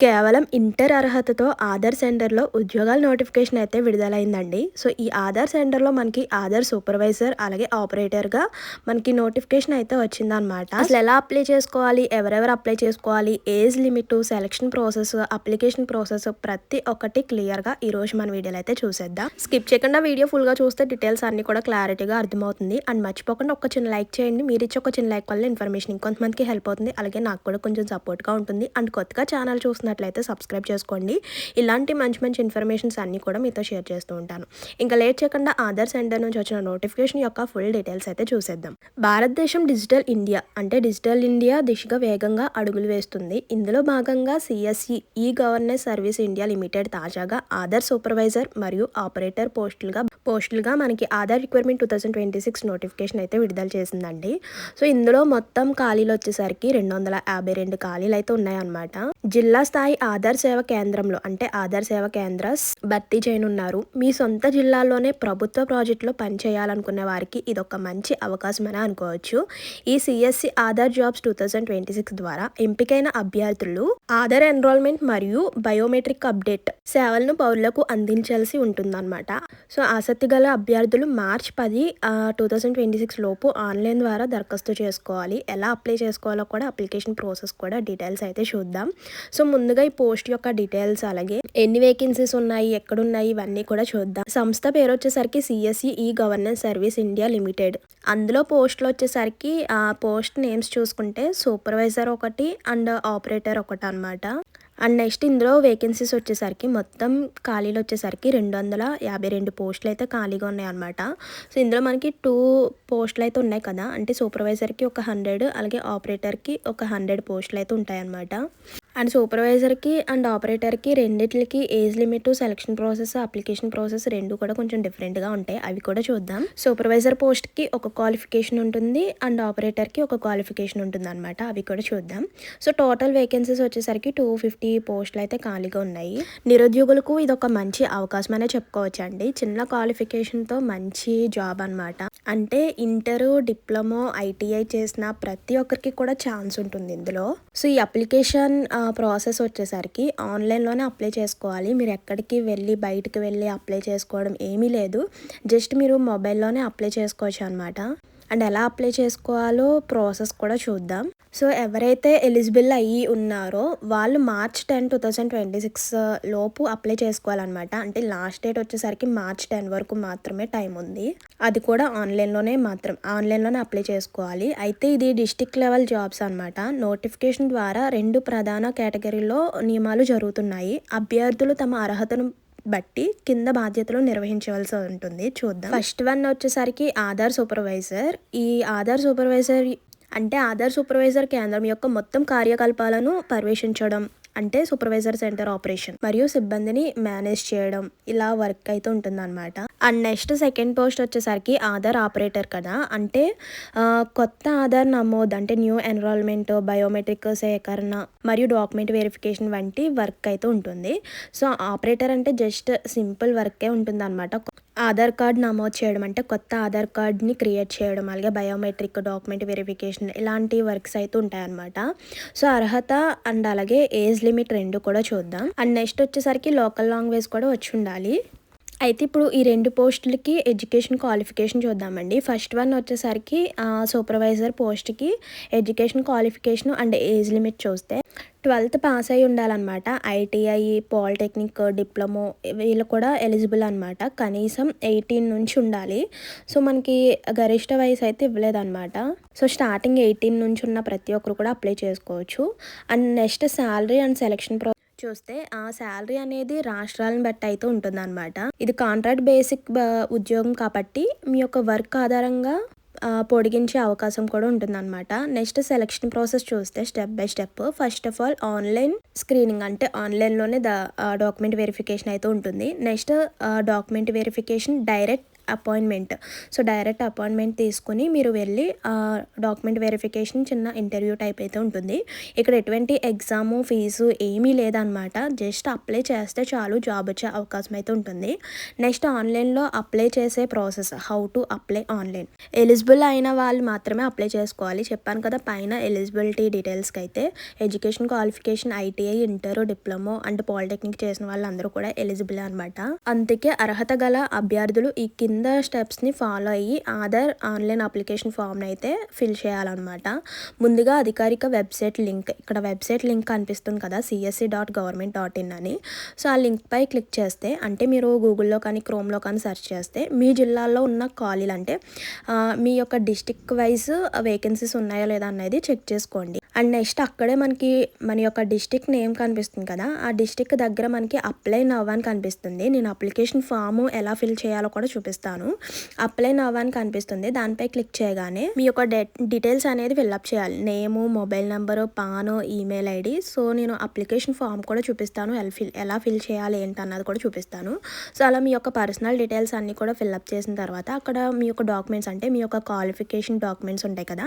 కేవలం ఇంటర్ అర్హతతో ఆధార్ సెంటర్‌లో ఉద్యోగాల నోటిఫికేషన్ అయితే విడుదలైందండి. సో, ఈ ఆధార్ సెంటర్‌లో మనకి ఆధార్ సూపర్వైజర్ అలాగే ఆపరేటర్‌గా మనకి నోటిఫికేషన్ అయితే వచ్చిందనమాట. అసలెలా అప్లై చేసుకోవాలి? ఎవరెవరు అప్లై చేసుకోవాలి? Age limit, selection process, application process ప్రతి ఒక్కటి క్లియర్‌గా ఈరోజు మన వీడియోలో అయితే చూసేద్దాం. స్కిప్ చేయకుండా వీడియో ఫుల్‌గా చూస్తే డీటెయిల్స్ అన్నీ కూడా క్లారిటీగా అర్థమవుతుంది. అండ్ మర్చిపోకుండా ఒక చిన్న లైక్ చేయండి. మీరిచ్చే ఒక చిన్న లైక్ వల్ల ఇన్ఫర్మేషన్ ఇంకొంతమందికి హెల్ప్ అవుతుంది. అలాగే నాకు కూడా కొంచెం సపోర్ట్‌గా ఉంటుంది. అండ్ కొత్తగా ఛానల్ చూస్తున్నట్లయితే సబ్స్క్రైబ్ చేసుకోండి. ఇలాంటి మంచి మంచి ఇన్ఫర్మేషన్స్ అన్నీ కూడా మీతో షేర్ చేస్తూ ఉంటాను. ఇంకా లేట్ చేయకుండా ఆధార్ సెంటర్ నుంచి వచ్చిన నోటిఫికేషన్ యొక్క ఫుల్ డీటెయిల్స్ అయితే చూసేద్దాం. భారతదేశం డిజిటల్ ఇండియా డిజిటల్ ఇండియా దిశగా వేగంగా అడుగులు వేస్తుంది. ఇందులో భాగంగా CSE e governance service India limited తాజాగా ఆధార్ సూపర్వైజర్ మరియు ఆపరేటర్ పోస్టులుగా మనకి ఆధార్ రిక్వైర్మెంట్ 2026 నోటిఫికేషన్ అయితే విడుదల చేసిందండి. సో ఇందులో మొత్తం ఖాళీలు వచ్చేసరికి 252 ఖాళీలు అయితే ఉన్నాయన్నమాట. జిల్లా స్థాయి ఆధార్ సేవ కేంద్రంలో అంటే ఆధార్ సేవ కేంద్రాస్ భర్తీ చేయనున్నారు. మీ సొంత జిల్లాలోనే ప్రభుత్వ ప్రాజెక్టులో పనిచేయాలనుకునే వారికి ఇదొక మంచి అవకాశమని అనుకోవచ్చు. ఈ సిఎస్సి ఆధార్ జాబ్స్ 2026 ద్వారా ఎంపికైన అభ్యర్థులు ఆధార్ ఎన్రోల్మెంట్ మరియు బయోమెట్రిక్ అప్డేట్ సేవలను పౌరులకు అందించాల్సి ఉంటుందన్నమాట. సో ఆసక్తి గల అభ్యర్థులు మార్చ్ 10, 2026 లోపు ఆన్లైన్ ద్వారా దరఖాస్తు చేసుకోవాలి. ఎలా అప్లై చేసుకోవాలో కూడా అప్లికేషన్ ప్రాసెస్ కూడా డీటెయిల్స్ అయితే చూద్దాం. సో ముందుగా ఈ పోస్ట్ యొక్క డీటెయిల్స్ అలాగే ఎన్ని వేకెన్సీస్ ఉన్నాయి, ఎక్కడున్నాయి ఇవన్నీ కూడా చూద్దాం. సంస్థ పేరు వచ్చేసరికి CSE e governance service India limited. అందులో పోస్టులు వచ్చేసరికి పోస్ట్ నేమ్స్ చూసుకుంటే సూపర్వైజర్ ఒకటి అండ్ ఆపరేటర్ ఒకటి అనమాట. అండ్ నెక్స్ట్ ఇందులో వేకెన్సీస్ వచ్చేసరికి మొత్తం ఖాళీలు వచ్చేసరికి 252 పోస్టులు అయితే ఖాళీగా ఉన్నాయి అనమాట. సో ఇందులో మనకి 2 పోస్టులు అయితే ఉన్నాయి కదా, అంటే సూపర్వైజర్కి ఒక 100 అలాగే ఆపరేటర్కి ఒక 100 పోస్టులు అయితే ఉంటాయి అనమాట. అండ్ సూపర్వైజర్కి అండ్ ఆపరేటర్కి రెండిట్లకి age limit, selection process, application process రెండు కూడా కొంచెం డిఫరెంట్గా ఉంటాయి. అవి కూడా చూద్దాం. సూపర్వైజర్ పోస్ట్కి ఒక క్వాలిఫికేషన్ ఉంటుంది అండ్ ఆపరేటర్కి ఒక క్వాలిఫికేషన్ ఉంటుంది అనమాట. అవి కూడా చూద్దాం. సో టోటల్ వేకెన్సీస్ వచ్చేసరికి 250 పోస్టులు అయితే ఖాళీగా ఉన్నాయి. నిరుద్యోగులకు ఇది ఒక మంచి అవకాశం అనే చెప్పుకోవచ్చు అండి. చిన్న క్వాలిఫికేషన్తో మంచి జాబ్ అనమాట. అంటే ఇంటరు, డిప్లొమా, ఐటీఐ చేసిన ప్రతి ఒక్కరికి కూడా ఛాన్స్ ఉంటుంది ఇందులో. సో ఈ అప్లికేషన్ ప్రాసెస్ వచ్చేసరికి ఆన్లైన్లోనే అప్లై చేసుకోవాలి. మీరు ఎక్కడికి వెళ్ళి బయటికి వెళ్ళి అప్లై చేసుకోవడం ఏమీ లేదు. జస్ట్ మీరు మొబైల్లోనే అప్లై చేసుకోవచ్చు అనమాట. అండ్ ఎలా అప్లై చేసుకోవాలో ప్రాసెస్ కూడా చూద్దాం. సో ఎవరైతే ఎలిజిబుల్ అయ్యి ఉన్నారో వాళ్ళు మార్చ్ 10, 2026 లోపు అప్లై చేసుకోవాలన్నమాట. అంటే లాస్ట్ డేట్ వచ్చేసరికి మార్చ్ 10 వరకు మాత్రమే టైం ఉంది. అది కూడా ఆన్లైన్లోనే అప్లై చేసుకోవాలి. అయితే ఇది డిస్ట్రిక్ట్ లెవెల్ జాబ్స్ అనమాట. నోటిఫికేషన్ ద్వారా 2 ప్రధాన కేటగిరీలో నియమాలు జరుగుతున్నాయి. అభ్యర్థులు తమ అర్హతను బట్టి కింద బాధ్యతలు నిర్వహించవలసి ఉంటుంది. చూద్దాం. ఫస్ట్ వన్ వచ్చేసరికి ఆధార్ సూపర్వైజర్. ఈ ఆధార్ సూపర్వైజర్ కేంద్రం యొక్క మొత్తం కార్యకలాపాలను పర్యవేక్షించడం, అంటే సూపర్వైజర్ సెంటర్ ఆపరేషన్ మరియు సిబ్బందిని మేనేజ్ చేయడం, ఇలా వర్క్ అయితే ఉంటుందన్నమాట. అండ్ నెక్స్ట్ సెకండ్ పోస్ట్ వచ్చేసరికి ఆధార్ ఆపరేటర్ కదా, అంటే కొత్త ఆధార్ నమోదు అంటే న్యూ ఎన్రోల్మెంట్, బయోమెట్రిక్ సేకరణ మరియు డాక్యుమెంట్ వెరిఫికేషన్ వంటి వర్క్ అయితే ఉంటుంది. సో ఆపరేటర్ అంటే జస్ట్ సింపుల్ వర్కే ఉంటుంది అనమాట. ఆధార్ కార్డ్ నమోదు చేయడం అంటే కొత్త ఆధార్ కార్డ్ని క్రియేట్ చేయడం, అలాగే బయోమెట్రిక్, డాక్యుమెంట్ వెరిఫికేషన్ ఇలాంటి వర్క్స్ అయితే ఉంటాయన్నమాట. సో అర్హత అండ్ అలాగే ఏజ్ లిమిట్ రెండు కూడా చూద్దాం. అండ్ నెక్స్ట్ వచ్చేసరికి లోకల్ లాంగ్వేజ్ కూడా వచ్చి ఉండాలి. అయితే ఇప్పుడు ఈ 2 పోస్టులకి ఎడ్యుకేషన్ క్వాలిఫికేషన్ చూద్దామండి. ఫస్ట్ వన్ వచ్చేసరికి సూపర్వైజర్ పోస్ట్కి education qualification and age limit చూస్తే 12th పాస్ అయి ఉండాలన్నమాట. ఐటీఐ, పాలిటెక్నిక్, డిప్లొమో వీళ్ళు కూడా ఎలిజిబుల్ అనమాట. కనీసం 18 నుంచి ఉండాలి. సో మనకి గరిష్ట వయసు అయితే ఇవ్వలేదన్నమాట. సో స్టార్టింగ్ 18 నుంచి ఉన్న ప్రతి ఒక్కరు కూడా అప్లై చేసుకోవచ్చు. And next salary and selection చూస్తే ఆ శాలరీ అనేది రాష్ట్రాలను బట్టి అయితే ఉంటుందన్నమాట. ఇది కాంట్రాక్ట్ బేసిక్ ఉద్యోగం కాబట్టి మీ యొక్క వర్క్ ఆధారంగా పొడిగించే అవకాశం కూడా ఉంటుందన్నమాట. నెక్స్ట్ సెలక్షన్ ప్రాసెస్ చూస్తే step by step. First of all online screening అంటే ఆన్లైన్లోనే డాక్యుమెంట్ వెరిఫికేషన్ అయితే ఉంటుంది. Next document verification direct appointment. So direct appointment తీసుకొని మీరు వెళ్ళి డాక్యుమెంట్ వెరిఫికేషన్ చిన్న ఇంటర్వ్యూ టైప్ అయితే ఉంటుంది. ఇక్కడ ఎటువంటి ఎగ్జాము ఫీజు ఏమీ లేదనమాట. జస్ట్ అప్లై చేస్తే చాలు జాబ్ వచ్చే అవకాశం అయితే ఉంటుంది. నెక్స్ట్ ఆన్లైన్లో అప్లై చేసే process, how to apply online. Eligible అయిన వాళ్ళు మాత్రమే అప్లై చేసుకోవాలి. చెప్పాను కదా పైన ఎలిజిబిలిటీ డీటెయిల్స్కి అయితే education qualification ITI, inter, diploma and polytechnic చేసిన వాళ్ళందరూ కూడా ఎలిజిబుల్ అనమాట. అందుకే అర్హత గల అభ్యర్థులు ఈ కింద స్టెప్స్ని ఫాలో అయ్యి ఆధార్ ఆన్లైన్ అప్లికేషన్ ఫామ్ని అయితే ఫిల్ చేయాలన్నమాట. ముందుగా అధికారిక వెబ్సైట్ లింక్, ఇక్కడ వెబ్సైట్ లింక్ కనిపిస్తుంది కదా csc.government.in అని. సో ఆ లింక్పై క్లిక్ చేస్తే, అంటే మీరు గూగుల్లో కానీ క్రోమ్లో కానీ సెర్చ్ చేస్తే మీ జిల్లాలో ఉన్న ఖాళీలు అంటే మీ యొక్క డిస్టిక్ వైజ్ వేకెన్సీస్ ఉన్నాయా లేదా అనేది చెక్ చేసుకోండి. అండ్ నెక్స్ట్ అక్కడే మనకి మన యొక్క డిస్టిక్ నేమ్ కనిపిస్తుంది కదా, ఆ డిస్టిక్ దగ్గర మనకి అప్లై నవ్ అని కనిపిస్తుంది. నేను అప్లికేషన్ ఫామ్ ఎలా ఫిల్ చేయాలో కూడా చూపిస్తాను. అప్లై నవ్ అని కనిపిస్తుంది, దానిపై క్లిక్ చేయగానే మీ యొక్క డీటెయిల్స్ అనేది ఫిల్అప్ చేయాలి. నేము, మొబైల్ నెంబరు, పాను, ఈమెయిల్ ఐడి. సో నేను అప్లికేషన్ ఫామ్ కూడా చూపిస్తాను, ఎలా ఫిల్ చేయాలి ఏంటి అన్నది కూడా చూపిస్తాను. సో అలా మీ యొక్క పర్సనల్ డీటెయిల్స్ అన్నీ కూడా ఫిల్అప్ చేసిన తర్వాత అక్కడ మీ యొక్క డాక్యుమెంట్స్ అంటే మీ యొక్క క్వాలిఫికేషన్ డాక్యుమెంట్స్ ఉంటాయి కదా,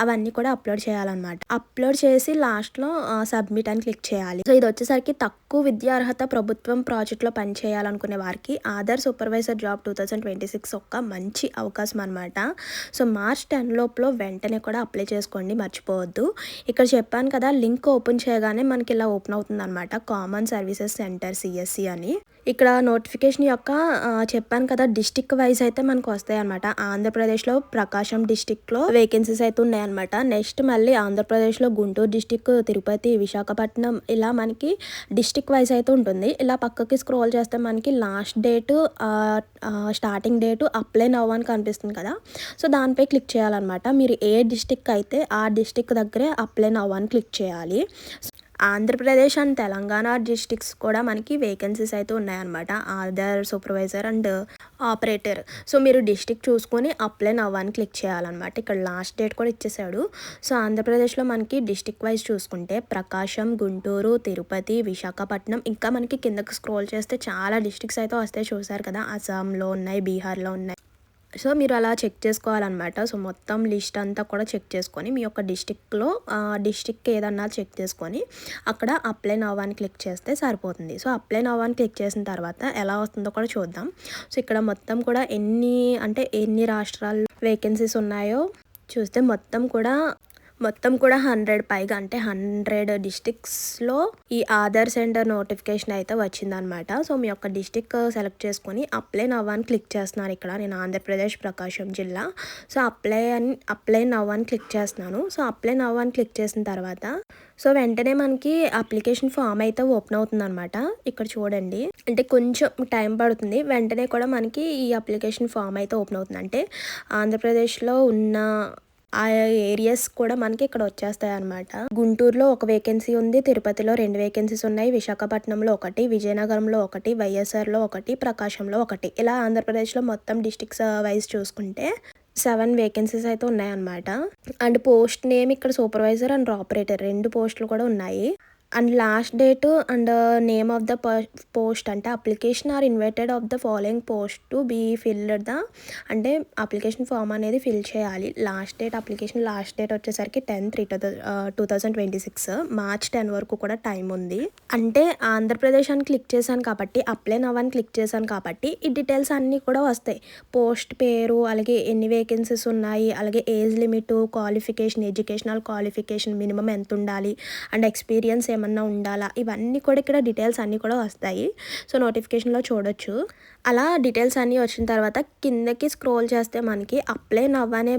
అవన్నీ కూడా అప్లోడ్ చేయాలన్నమాట. అప్లోడ్ చేసి లాస్ట్లో సబ్మిట్ అని క్లిక్ చేయాలి. సో ఇది వచ్చేసరికి తక్కువ విద్యా అర్హత ప్రభుత్వం ప్రాజెక్ట్లో పనిచేయాలనుకునే వారికి ఆధార్ సూపర్వైజర్ జాబ్ 2026 ఒక మంచి అవకాశం అనమాట. సో మార్చ్ 10 లోపల వెంటనే కూడా అప్లై చేసుకోండి, మర్చిపోవద్దు. ఇక్కడ చెప్పాను కదా లింక్ ఓపెన్ చేయగానే మనకి ఇలా ఓపెన్ అవుతుంది అనమాట, కామన్ సర్వీసెస్ సెంటర్ CSC అని. ఇక్కడ నోటిఫికేషన్ యొక్క చెప్పాను కదా డిస్టిక్ వైజ్ అయితే మనకు వస్తాయి అనమాట. ఆంధ్రప్రదేశ్లో ప్రకాశం డిస్టిక్లో వేకెన్సీస్ అయితే ఉన్నాయన్నమాట. నెక్స్ట్ మళ్ళీ ఆంధ్రప్రదేశ్లో గుంటూరు డిస్టిక్, తిరుపతి, విశాఖపట్నం ఇలా మనకి డిస్టిక్ వైజ్ అయితే ఉంటుంది. ఇలా పక్కకి స్క్రోల్ చేస్తే మనకి last date, starting date, apply now అని కనిపిస్తుంది కదా, సో దానిపై క్లిక్ చేయాలన్నమాట. మీరు ఏ డిస్టిక్ అయితే ఆ డిస్టిక్ దగ్గరే అప్లై నవ్ అని క్లిక్ చేయాలి. ఆంధ్రప్రదేశ్ అండ్ తెలంగాణ డిస్టిక్స్ కూడా మనకి వేకెన్సీస్ అయితే ఉన్నాయన్నమాట, Aadhaar supervisor and operator. So మీరు డిస్టిక్ చూసుకొని అప్లై నవ్ అని క్లిక్ చేయాలన్నమాట. ఇక్కడ లాస్ట్ డేట్ కూడా ఇచ్చేసాడు. సో ఆంధ్రప్రదేశ్లో మనకి డిస్టిక్ వైజ్ చూసుకుంటే ప్రకాశం, గుంటూరు, తిరుపతి, విశాఖపట్నం, ఇంకా మనకి కిందకి స్క్రోల్ చేస్తే చాలా డిస్టిక్స్ అయితే వస్తాయి, చూసారు కదా, అస్సాంలో ఉన్నాయి, బీహార్లో ఉన్నాయి. సో మీరు అలా చెక్ చేసుకోవాలన్నమాట. సో మొత్తం లిస్ట్ అంతా కూడా చెక్ చేసుకొని మీ యొక్క డిస్టిక్లో డిస్టిక్ ఏదన్నా చెక్ చేసుకొని అక్కడ అప్లై నవ్ అని క్లిక్ చేస్తే సరిపోతుంది. సో అప్లై నవ్ అని క్లిక్ చేసిన తర్వాత ఎలా వస్తుందో కూడా చూద్దాం. సో ఇక్కడ మొత్తం కూడా ఎన్ని రాష్ట్రాల్లో వేకెన్సీస్ ఉన్నాయో చూస్తే మొత్తం కూడా 100 పైగా, అంటే 100 డిస్టిక్స్లో ఈ ఆధార్ సెంటర్ నోటిఫికేషన్ అయితే వచ్చిందనమాట. సో మీ యొక్క డిస్టిక్ సెలెక్ట్ చేసుకొని అప్లై నవ్ అని క్లిక్ చేస్తున్నాను. ఇక్కడ నేను ఆంధ్రప్రదేశ్ ప్రకాశం జిల్లా. సో అప్లై నవ్ అని క్లిక్ చేస్తున్నాను. సో అప్లై నవ్ అని క్లిక్ చేసిన తర్వాత సో వెంటనే మనకి అప్లికేషన్ ఫామ్ అయితే ఓపెన్ అవుతుంది అనమాట. ఇక్కడ చూడండి, అంటే కొంచెం టైం పడుతుంది, వెంటనే కూడా మనకి ఈ అప్లికేషన్ ఫామ్ అయితే ఓపెన్ అవుతుంది. అంటే ఆంధ్రప్రదేశ్లో ఉన్న ఆ ఏరియాస్ కూడా మనకి ఇక్కడ వచ్చేస్తాయి అనమాట. గుంటూరులో ఒక వేకెన్సీ ఉంది, తిరుపతిలో 2 వేకెన్సీస్ ఉన్నాయి, విశాఖపట్నంలో 1, విజయనగరంలో 1, వైఎస్ఆర్లో 1, ప్రకాశంలో 1. ఇలా ఆంధ్రప్రదేశ్లో మొత్తం డిస్ట్రిక్ట్స్ వైజ్ చూసుకుంటే 7 వేకెన్సీస్ అయితే ఉన్నాయన్నమాట. అండ్ పోస్ట్ నేమ్ ఇక్కడ సూపర్వైజర్ అండ్ ఆపరేటర్ 2 పోస్టులు కూడా ఉన్నాయి. And last date and name of the post అంటే application are invited of the following post to be filled అంటే అప్లికేషన్ ఫామ్ అనేది ఫిల్ చేయాలి. అప్లికేషన్ లాస్ట్ డేట్ వచ్చేసరికి 10/3/2026, మార్చ్ 10 వరకు కూడా టైం ఉంది. అంటే ఆంధ్రప్రదేశ్ అని క్లిక్ చేశాను కాబట్టి, అప్లై నవ్ అని క్లిక్ చేశాను కాబట్టి ఈ డీటెయిల్స్ అన్నీ కూడా వస్తాయి. పోస్ట్ పేరు, అలాగే ఎన్ని వేకెన్సీస్ ఉన్నాయి, అలాగే age limit, qualification, educational qualification minimum ఎంత ఉండాలి, అండ్ ఎక్స్పీరియన్స్ ఏమన్నా ఉండాలా, ఇవన్నీ కూడా ఇక్కడ డీటెయిల్స్ అన్నీ కూడా వస్తాయి. సో నోటిఫికేషన్లో చూడొచ్చు. అలా డీటెయిల్స్ అన్నీ వచ్చిన తర్వాత కిందకి స్క్రోల్ చేస్తే మనకి అప్లై నవ్ అనే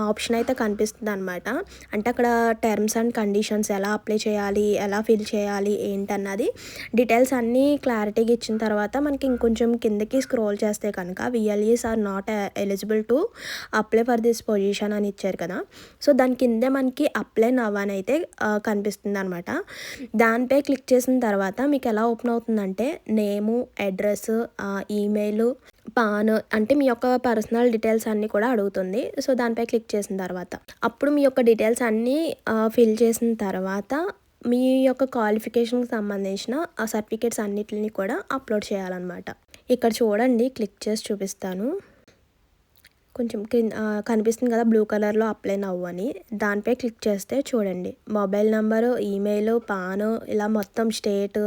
ఆప్షన్ అయితే కనిపిస్తుంది అనమాట. అంటే అక్కడ టర్మ్స్ అండ్ కండిషన్స్, ఎలా అప్లై చేయాలి, ఎలా ఫిల్ చేయాలి ఏంటన్నది డీటెయిల్స్ అన్నీ క్లారిటీగా ఇచ్చిన తర్వాత మనకి ఇంకొంచెం కిందకి స్క్రోల్ చేస్తే కనుక VLEs are not eligible to apply for this position అని ఇచ్చారు కదా. సో దాని కిందే మనకి అప్లై నవ్ అని అయితే కనిపిస్తుంది అనమాట. దానిపై క్లిక్ చేసిన తర్వాత మీకు ఎలా ఓపెన్ అవుతుందంటే నేము, అడ్రస్, ఈమెయిల్, పాన్, అంటే మీ యొక్క పర్సనల్ డీటెయిల్స్ అన్నీ కూడా అడుగుతుంది. సో దానిపై క్లిక్ చేసిన తర్వాత అప్పుడు మీ యొక్క డీటెయిల్స్ అన్నీ ఫిల్ చేసిన తర్వాత మీ యొక్క క్వాలిఫికేషన్కి సంబంధించిన ఆ సర్టిఫికేట్స్ అన్నిటిని కూడా అప్లోడ్ చేయాలన్నమాట. ఇక్కడ చూడండి, క్లిక్ చేసి చూపిస్తాను. కొంచెం కనిపిస్తుంది కదా బ్లూ కలర్లో అప్లై నవ్వు అని, దానిపై క్లిక్ చేస్తే చూడండి మొబైల్ నెంబరు, ఈమెయిల్, పాను, ఇలా మొత్తం స్టేట్,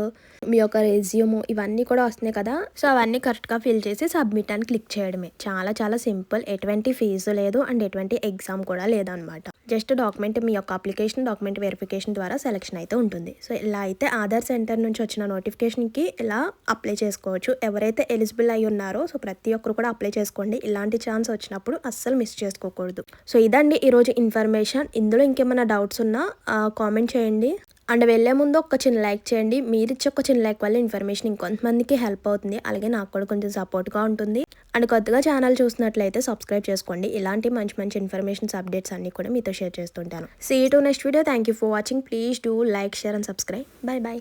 మీ యొక్క రెజ్యూమ్ ఇవన్నీ కూడా వస్తున్నాయి కదా. సో అవన్నీ కరెక్ట్గా ఫిల్ చేసి సబ్మిట్ అని క్లిక్ చేయడమే. చాలా చాలా సింపుల్. ఎటువంటి ఫీజు లేదు అండ్ ఎటువంటి ఎగ్జామ్ కూడా లేదనమాట. జస్ట్ డాక్యుమెంట్, మీ యొక్క అప్లికేషన్ డాక్యుమెంట్ వెరిఫికేషన్ ద్వారా సెలెక్షన్ అయితే ఉంటుంది. సో ఇలా అయితే ఆధార్ సెంటర్ నుంచి వచ్చిన నోటిఫికేషన్కి ఇలా అప్లై చేసుకోవచ్చు. ఎవరైతే ఎలిజిబుల్ అయి ఉన్నారో సో ప్రతి ఒక్కరు కూడా అప్లై చేసుకోండి. ఇలాంటి ఛాన్స్ వచ్చినప్పుడు అస్సలు మిస్ చేసుకోకూడదు. సో ఇదండి ఈరోజు ఇన్ఫర్మేషన్. ఇందులో ఇంకేమైనా డౌట్స్ ఉన్నా కామెంట్ చేయండి. అండ్ వెళ్ళే ముందు ఒక చిన్న లైక్ చేయండి. మీరు ఇచ్చే ఒక చిన్న లైక్ వల్ల ఇన్ఫర్మేషన్ ఇంకొంతమందికి హెల్ప్ అవుతుంది, అలాగే నాకు కూడా కొంచెం సపోర్ట్గా ఉంటుంది. అండ్ కొత్తగా ఛానల్ చూసినట్లయితే సబ్స్క్రైబ్ చేసుకోండి. ఇలాంటి మంచి మంచి ఇన్ఫర్మేషన్స్, అప్డేట్స్ అన్ని కూడా మీతో షేర్ చేస్తుంటాను. See you to next video. Thank you for watching. Please do like, share and subscribe. Bye by.